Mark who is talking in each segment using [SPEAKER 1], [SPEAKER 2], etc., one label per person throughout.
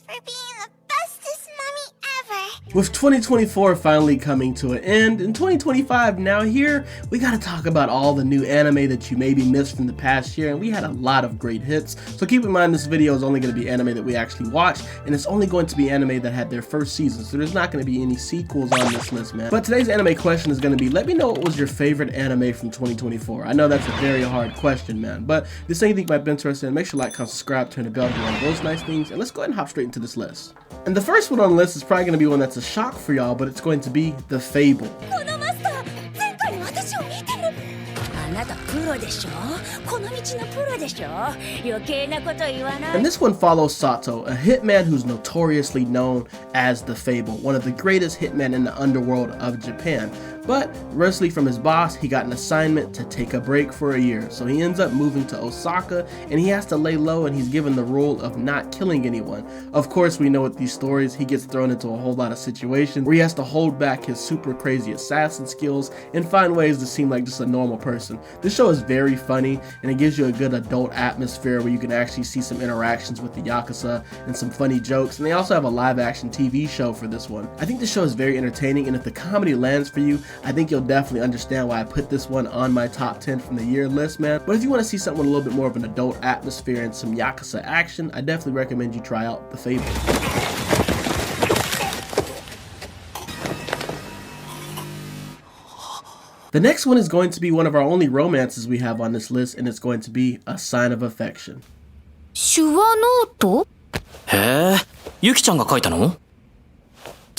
[SPEAKER 1] for being the bestest mommy ever.
[SPEAKER 2] With 2024 finally coming to an end, and 2025 now here, we gotta talk about all the new anime that you maybe missed from the past year, and we had a lot of great hits. So keep in mind this video is only going to be anime that we actually watched, and it's only going to be anime that had their first season, so there's not going to be any sequels on this list, man. But today's anime question is going to be, let me know what was your favorite anime from 2024. I know that's a very hard question, man, but if there's anything you might be interested in, make sure to like, comment, subscribe, turn the bell, do all those nice things, and let's go ahead and hop straight into this list. And the first one on the list is probably going to be one that's a shock for y'all, but it's going to be the Fable. And this one follows Sato, a hitman who's notoriously known as the Fable, one of the greatest hitmen in the underworld of Japan. But, reversely from his boss, he got an assignment to take a break for a year, so he ends up moving to Osaka, and he has to lay low, and he's given the rule of not killing anyone. Of course, we know with these stories, he gets thrown into a whole lot of situations where he has to hold back his super crazy assassin skills and find ways to seem like just a normal person. This show is very funny, and it gives you a good adult atmosphere where you can actually see some interactions with the Yakuza and some funny jokes, and they also have a live-action TV show for this one. I think the show is very entertaining, and if the comedy lands for you, I think you'll definitely understand why I put this one on my top 10 from the year list, man. But if you want to see something with a little bit more of an adult atmosphere and some Yakuza action, I definitely recommend you try out The Fable. The next one is going to be one of our only romances we have on this list, and it's going to be A Sign of Affection.
[SPEAKER 3] 手話ノート?
[SPEAKER 4] へえ、ゆきちゃんが書いたの?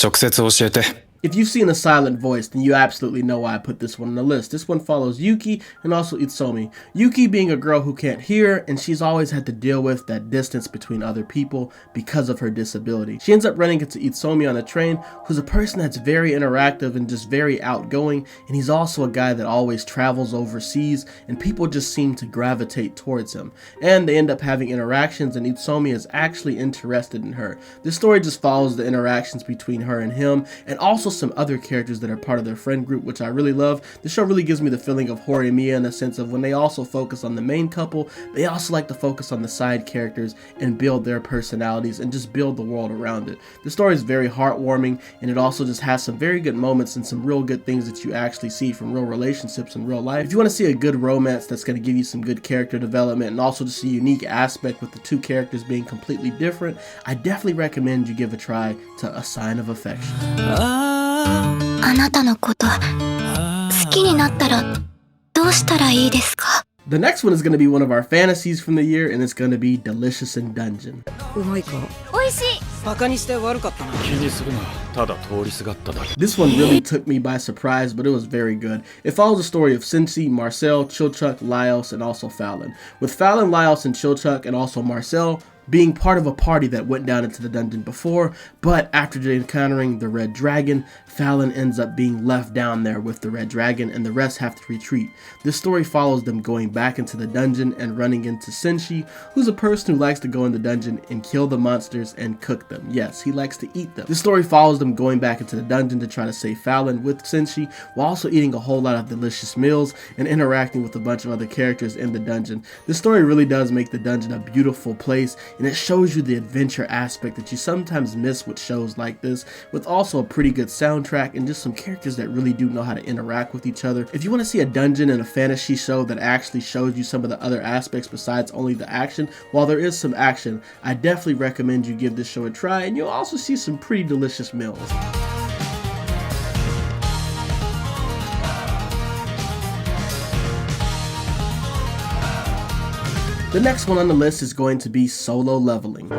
[SPEAKER 4] 直接教えて。
[SPEAKER 2] If you've seen A Silent Voice, then you absolutely know why I put this one on the list. This one follows Yuki and also Itsuomi. Yuki being a girl who can't hear, and she's always had to deal with that distance between other people because of her disability. She ends up running into Itsuomi on a train, who's a person that's very interactive and just very outgoing, and he's also a guy that always travels overseas, and people just seem to gravitate towards him. And they end up having interactions, and Itsuomi is actually interested in her. This story just follows the interactions between her and him, and also some other characters that are part of their friend group, which I really love. The show really gives me the feeling of Horimiya in the sense of when they also focus on the main couple, they also like to focus on the side characters and build their personalities and just build the world around it. The story is very heartwarming, and it also just has some very good moments and some real good things that you actually see from real relationships in real life. If you want to see a good romance that's going to give you some good character development and also just a unique aspect with the two characters being completely different, I definitely recommend you give a try to A Sign of Affection.
[SPEAKER 3] あなたのこと好きになったらどうしたらいいですか?
[SPEAKER 2] The next one is going to be one of our fantasies from the year, and it's going to be Delicious in Dungeon.
[SPEAKER 3] うまいか?
[SPEAKER 1] 美味しい.
[SPEAKER 5] バカにして悪かったな。
[SPEAKER 4] 気にするな。ただ通りすがっただけ。
[SPEAKER 2] This one really took me by surprise, but it was very good. It follows the story of Sensei, Marcel, Chilchuck, Laios, and also Fallon. With Fallon, Laios, and Chilchuck, and also Marcel being part of a party that went down into the dungeon before, but after encountering the Red Dragon, Fallon ends up being left down there with the Red Dragon, and the rest have to retreat. This story follows them going back into the dungeon and running into Senshi, who's a person who likes to go in the dungeon and kill the monsters and cook them. Yes, he likes to eat them. This story follows them going back into the dungeon to try to save Fallon with Senshi, while also eating a whole lot of delicious meals and interacting with a bunch of other characters in the dungeon. This story really does make the dungeon a beautiful place, and it shows you the adventure aspect that you sometimes miss with shows like this, with also a pretty good soundtrack and just some characters that really do know how to interact with each other. If you want to see a dungeon and a fantasy show that actually shows you some of the other aspects besides only the action, while there is some action, I definitely recommend you give this show a try, and you'll also see some pretty delicious meals. The next one on the list is going to be Solo Leveling.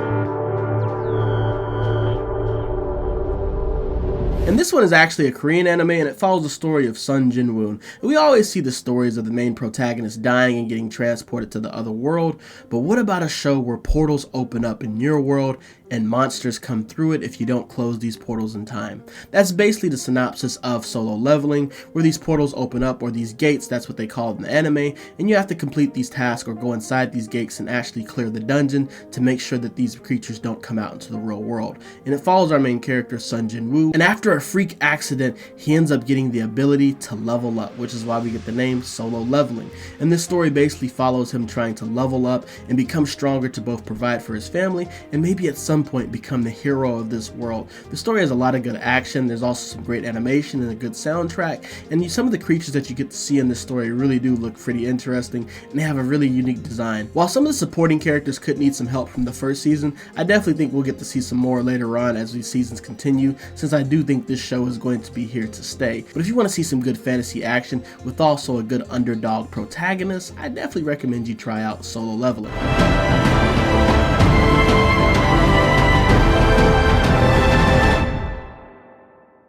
[SPEAKER 2] And this one is actually a Korean anime, and it follows the story of Sun Jin-woon. We always see the stories of the main protagonist dying and getting transported to the other world, but what about a show where portals open up in your world and monsters come through it if you don't close these portals in time? That's basically the synopsis of Solo Leveling, where these portals open up, or these gates, that's what they call it in the anime, and you have to complete these tasks or go inside these gates and actually clear the dungeon to make sure that these creatures don't come out into the real world. And it follows our main character Sun Jin-woo, and after a freak accident, he ends up getting the ability to level up, which is why we get the name solo leveling. And this story basically follows him trying to level up and become stronger to both provide for his family and maybe at some point become the hero of this world. The story has a lot of good action, there's also some great animation and a good soundtrack, and some of the creatures that you get to see in this story really do look pretty interesting, and they have a really unique design. While some of the supporting characters could need some help from the first season, I definitely think we'll get to see some more later on as these seasons continue, since I do think this show is going to be here to stay. But if you want to see some good fantasy action with also a good underdog protagonist, I definitely recommend you try out Solo Leveling.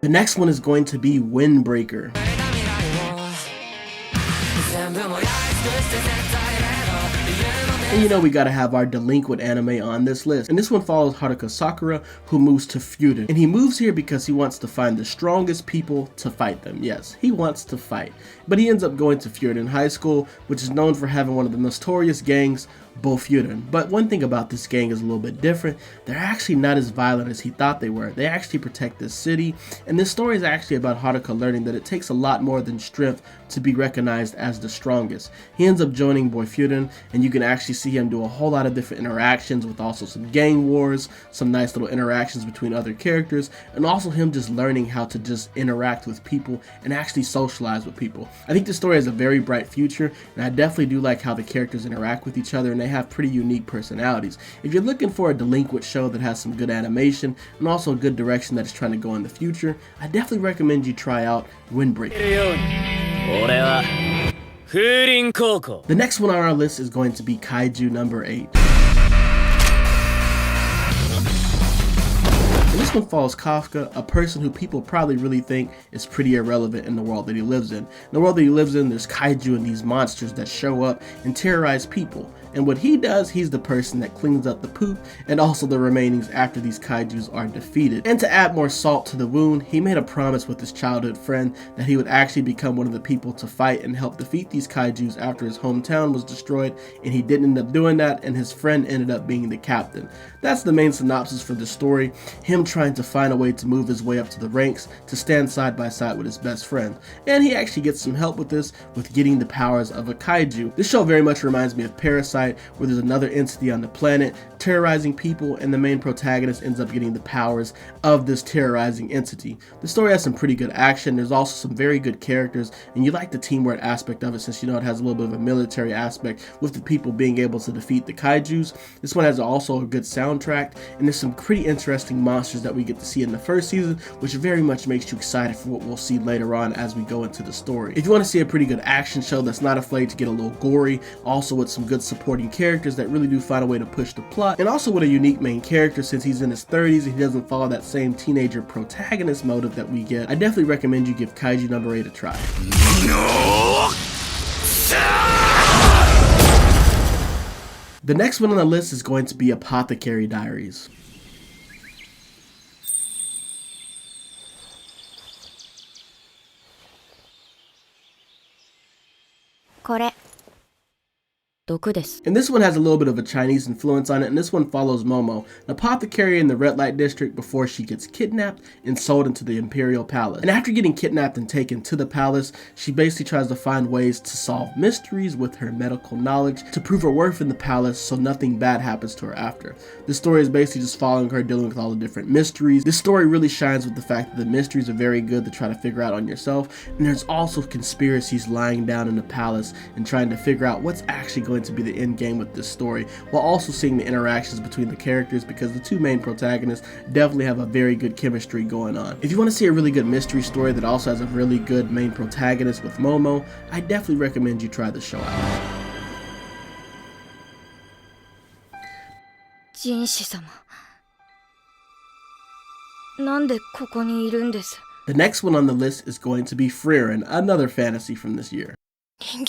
[SPEAKER 2] The next one is going to be Windbreaker. And you know we gotta have our delinquent anime on this list. And this one follows Haruka Sakura, who moves to Feuden. And he moves here because he wants to find the strongest people to fight them. Yes, he wants to fight. But he ends up going to Feuden High School, which is known for having one of the notorious gangs, Feuden. But one thing about this gang is a little bit different. They're actually not as violent as he thought they were. They actually protect this city. And this story is actually about Haruka learning that it takes a lot more than strength to be recognized as the strongest. He ends up joining Feuden, and you can actually see him do a whole lot of different interactions with also some gang wars, some nice little interactions between other characters, and also him just learning how to just interact with people and actually socialize with people. I think this story has a very bright future, and I definitely do like how the characters interact with each other, and they have pretty unique personalities. If you're looking for a delinquent show that has some good animation and also a good direction that is trying to go in the future, I definitely recommend you try out Windbreaker. The next one on our list is going to be Kaiju number 8. And this one follows Kafka, a person who people probably really think is pretty irrelevant in the world that he lives in. In the world that he lives in, there's kaiju and these monsters that show up and terrorize people. And what he does, he's the person that cleans up the poop and also the remainings after these kaijus are defeated. And to add more salt to the wound, he made a promise with his childhood friend that he would actually become one of the people to fight and help defeat these kaijus after his hometown was destroyed, and he didn't end up doing that, and his friend ended up being the captain. That's the main synopsis for the story, him trying to find a way to move his way up to the ranks to stand side by side with his best friend. And he actually gets some help with this, with getting the powers of a kaiju. This show very much reminds me of Parasite, where there's another entity on the planet terrorizing people, and the main protagonist ends up getting the powers of this terrorizing entity. The story has some pretty good action, there's also some very good characters, and you like the teamwork aspect of it, since you know it has a little bit of a military aspect with the people being able to defeat the kaijus. This one has also a good soundtrack, and there's some pretty interesting monsters that we get to see in the first season, which very much makes you excited for what we'll see later on as we go into the story. If you want to see a pretty good action show that's not afraid to get a little gory, also with some good supporting characters that really do find a way to push the plot, and also with a unique main character since he's in his 30s and he doesn't follow that same teenager protagonist motive that we get, I definitely recommend you give Kaiju number 8 a try. The next one on the list is going to be Apothecary Diaries. And this one has a little bit of a Chinese influence on it, and this one follows Momo, an apothecary in the red light district before she gets kidnapped and sold into the Imperial Palace. And after getting kidnapped and taken to the palace, she basically tries to find ways to solve mysteries with her medical knowledge to prove her worth in the palace so nothing bad happens to her after. This story is basically just following her dealing with all the different mysteries. This story really shines with the fact that the mysteries are very good to try to figure out on yourself, and there's also conspiracies lying down in the palace and trying to figure out what's actually going to be the end game with this story, while also seeing the interactions between the characters, because the two main protagonists definitely have a very good chemistry going on. If you want to see a really good mystery story that also has a really good main protagonist with Momo, I definitely recommend you try the show out. The next one on the list is going to be Frieren, another fantasy from this year. And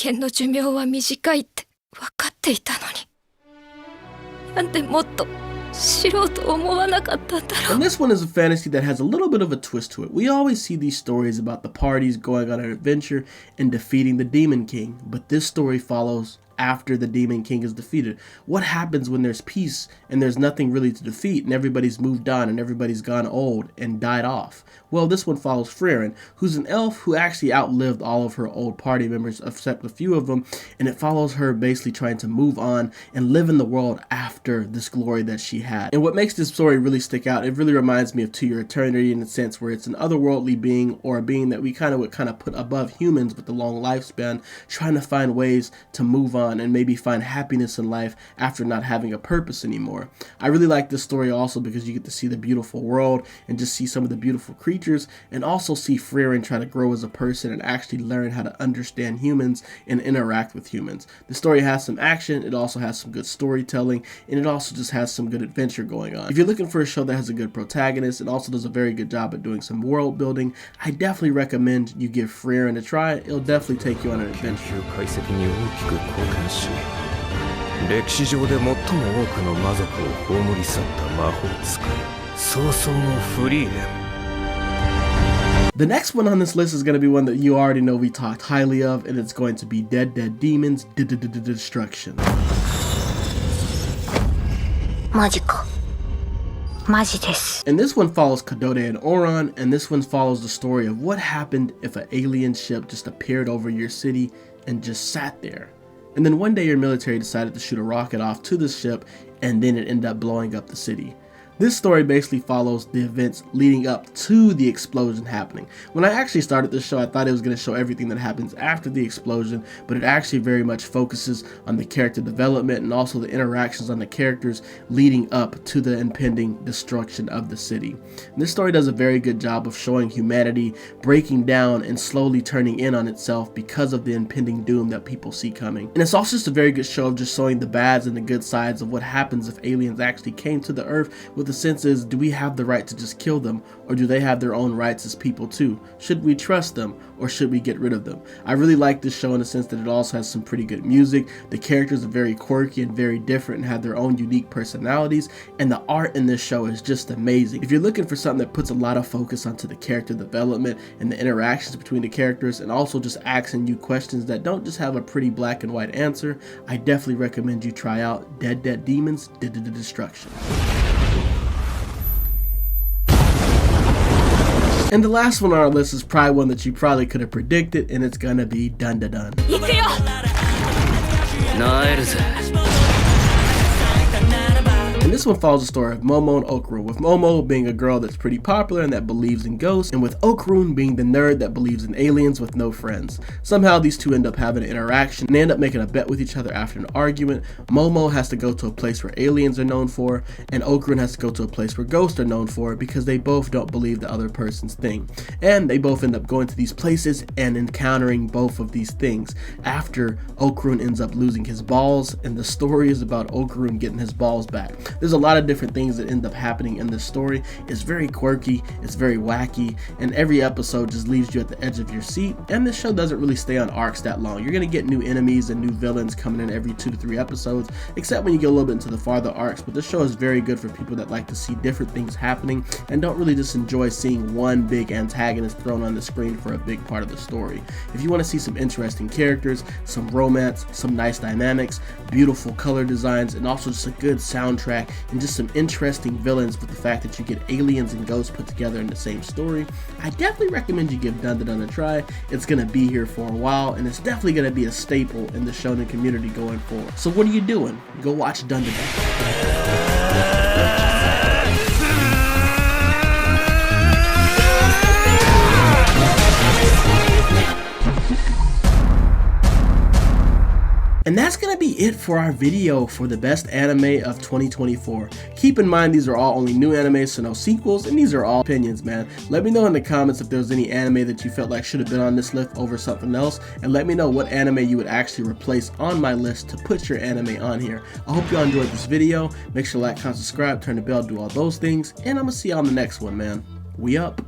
[SPEAKER 2] this one is a fantasy that has a little bit of a twist to it. We always see these stories about the parties going on an adventure and defeating the Demon King, but this story follows after the Demon King is defeated? What happens when there's peace and there's nothing really to defeat and everybody's moved on and everybody's gone old and died off? Well, this one follows Frieren, who's an elf who actually outlived all of her old party members except a few of them, and it follows her basically trying to move on and live in the world after this glory that she had. And what makes this story really stick out, it really reminds me of To Your Eternity in the sense where it's an otherworldly being, or a being that we would put above humans with a long lifespan, trying to find ways to move on and maybe find happiness in life after not having a purpose anymore. I really like this story also because you get to see the beautiful world and just see some of the beautiful creatures, and also see Frieren try to grow as a person and actually learn how to understand humans and interact with humans. The story has some action, it also has some good storytelling, and it also just has some good adventure going on. If you're looking for a show that has a good protagonist and also does a very good job at doing some world building, I definitely recommend you give Frieren a try. It'll definitely take you on an adventure.
[SPEAKER 5] 歴史上で最も多くの魔族を葬り去った魔法使い早々のフリーレン
[SPEAKER 2] The next one on this list is going to be one that you already know we talked highly of, and it's going to be Dead Demons Destruction.
[SPEAKER 3] マジか。マジです。
[SPEAKER 2] And this one follows Kadode and Oron, and this one follows the story of what happened if an alien ship just appeared over your city and just sat there. And then one day your military decided to shoot a rocket off to the ship, and then it ended up blowing up the city. This story basically follows the events leading up to the explosion happening. When I actually started this show, I thought it was going to show everything that happens after the explosion, but it actually very much focuses on the character development and also the interactions on the characters leading up to the impending destruction of the city. And this story does a very good job of showing humanity breaking down and slowly turning in on itself because of the impending doom that people see coming. And it's also just a very good show of just showing the bads and the good sides of what happens if aliens actually came to the earth. With the sense is, do we have the right to just kill them, or do they have their own rights as people too? Should we trust them, or should we get rid of them? I really like this show in the sense that it also has some pretty good music. The characters are very quirky and very different and have their own unique personalities, and the art in this show is just amazing. If you're looking for something that puts a lot of focus onto the character development and the interactions between the characters, and also just asking you questions that don't just have a pretty black and white answer, I definitely recommend you try out Dead Demons Destruction. And the last one on our list is probably one that you probably could have predicted, and it's gonna be Dun Dun Dun. And this one follows the story of Momo and Okarun, with Momo being a girl that's pretty popular and that believes in ghosts, and with Okarun being the nerd that believes in aliens with no friends. Somehow these two end up having an interaction and they end up making a bet with each other after an argument. Momo has to go to a place where aliens are known for, and Okarun has to go to a place where ghosts are known for, because they both don't believe the other person's thing. And they both end up going to these places and encountering both of these things after Okarun ends up losing his balls, and the story is about Okarun getting his balls back. There's a lot of different things that end up happening in this story. It's very quirky, it's very wacky, and every episode just leaves you at the edge of your seat. And this show doesn't really stay on arcs that long. You're gonna get new enemies and new villains coming in every 2 to 3 episodes, except when you get a little bit into the farther arcs. But this show is very good for people that like to see different things happening and don't really just enjoy seeing one big antagonist thrown on the screen for a big part of the story. If you want to see some interesting characters, some romance, some nice dynamics, beautiful color designs, and also just a good soundtrack and just some interesting villains with the fact that you get aliens and ghosts put together in the same story, I definitely recommend you give Dun Dun Dun a try. It's gonna be here for a while, and it's definitely gonna be a staple in the shonen community going forward. So what are you doing? Go watch Dun Dun Dun. And that's going to be it for our video for the best anime of 2024. Keep in mind these are all only new animes, so no sequels, and these are all opinions, man. Let me know in the comments if there's any anime that you felt like should have been on this list over something else, and let me know what anime you would actually replace on my list to put your anime on here. I hope y'all enjoyed this video. Make sure to like, comment, subscribe, turn the bell, do all those things, and I'm going to see y'all on the next one, man. We up.